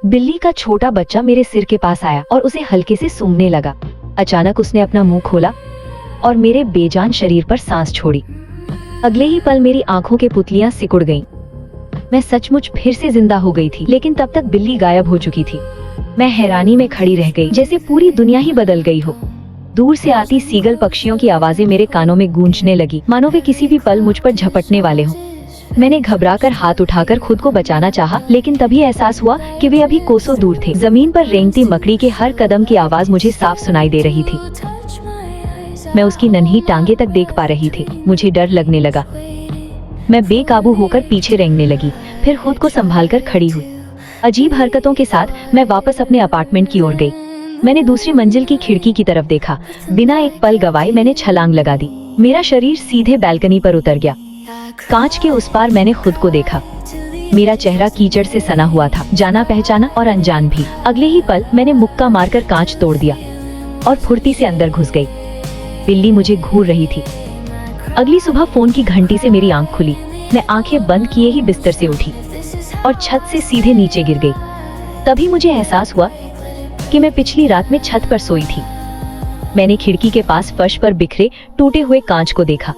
बिल्ली का छोटा बच्चा मेरे सिर के पास आया और उसे हल्के से सूंघने लगा। अचानक उसने अपना मुंह खोला और मेरे बेजान शरीर पर सांस छोड़ी। अगले ही पल मेरी आंखों के पुतलियां सिकुड़ गईं। मैं सचमुच फिर से जिंदा हो गई थी, लेकिन तब तक बिल्ली गायब हो चुकी थी। मैं हैरानी में खड़ी रह गई, जैसे पूरी दुनिया ही बदल गई हो। दूर से आती सीगल पक्षियों की आवाजें मेरे कानों में गूंजने लगी, मानो वे किसी भी पल मुझ पर झपटने वाले हों। मैंने घबराकर हाथ उठाकर खुद को बचाना चाहा, लेकिन तभी एहसास हुआ कि वे अभी कोसों दूर थे। जमीन पर रेंगती मकड़ी के हर कदम की आवाज मुझे साफ सुनाई दे रही थी। मैं उसकी नन्ही टांगे तक देख पा रही थी। मुझे डर लगने लगा। मैं बेकाबू होकर पीछे रेंगने लगी, फिर खुद को संभालकर खड़ी हुई। अजीब हरकतों के साथ मैं वापस अपने अपार्टमेंट की ओर गई। मैंने दूसरी मंजिल की खिड़की की तरफ देखा। बिना एक पल गवाए मैंने छलांग लगा दी। मेरा शरीर सीधे बालकनी पर उतर गया। कांच के उस पार मैंने खुद को देखा। मेरा चेहरा कीचड़ से सना हुआ था, जाना पहचाना और अनजान भी। अगले ही पल मैंने मुक्का मारकर कांच तोड़ दिया और फुर्ती से अंदर घुस गई। बिल्ली मुझे घूर रही थी। अगली सुबह फोन की घंटी से मेरी आंख खुली। मैं आंखें बंद किए ही बिस्तर से उठी और छत से सीधे नीचे गिर गई। तभी मुझे एहसास हुआ कि मैं पिछली रात में छत पर सोई थी। मैंने खिड़की के पास फर्श पर बिखरे टूटे हुए कांच को देखा।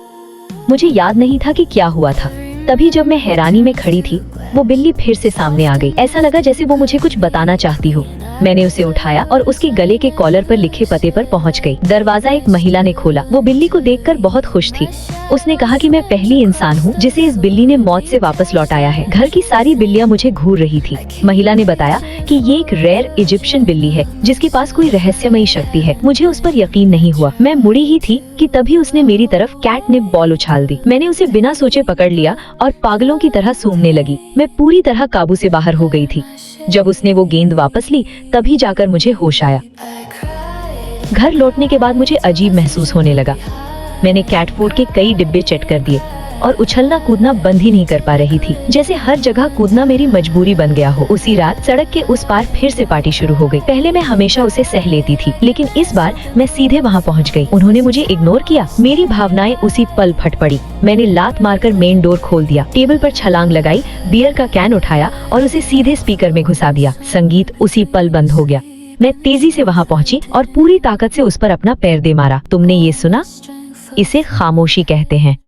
मुझे याद नहीं था कि क्या हुआ था। तभी जब मैं हैरानी में खड़ी थी, वो बिल्ली फिर से सामने आ गई। ऐसा लगा जैसे वो मुझे कुछ बताना चाहती हो। मैंने उसे उठाया और उसके गले के कॉलर पर लिखे पते पर पहुंच गई। दरवाजा एक महिला ने खोला। वो बिल्ली को देखकर बहुत खुश थी। उसने कहा कि मैं पहली इंसान हूँ जिसे इस बिल्ली ने मौत से वापस लौटाया है। घर की सारी बिल्लियाँ मुझे घूर रही थी। महिला ने बताया कि ये एक रेयर इजिप्शियन बिल्ली है जिसके पास कोई रहस्यमयी शक्ति है। मुझे उस पर यकीन नहीं हुआ। मैं मुड़ी ही थी कि तभी उसने मेरी तरफ कैटनिप बॉल उछाल दी। मैंने उसे बिना सोचे पकड़ लिया और पागलों की तरह सूंघने लगी। मैं पूरी तरह काबू से बाहर हो गई थी। जब उसने वो गेंद वापस ली, तभी जाकर मुझे होश आया। घर लौटने के बाद मुझे अजीब महसूस होने लगा। मैंने कैट फूड के कई डिब्बे चेक कर दिए और उछलना कूदना बंद ही नहीं कर पा रही थी, जैसे हर जगह कूदना मेरी मजबूरी बन गया हो। उसी रात सड़क के उस पार फिर से पार्टी शुरू हो गई। पहले मैं हमेशा उसे सह लेती थी, लेकिन इस बार मैं सीधे वहाँ पहुँच गई। उन्होंने मुझे इग्नोर किया। मेरी भावनाएं उसी पल फट पड़ी। मैंने लात मारकर मेन डोर खोल दिया, टेबल पर छलांग लगाई, बियर का कैन उठाया और उसे सीधे स्पीकर में घुसा दिया। संगीत उसी पल बंद हो गया। मैं तेजी से वहाँ पहुँची और पूरी ताकत से उस पर अपना पैर दे मारा। तुमने ये सुना? इसे खामोशी कहते हैं।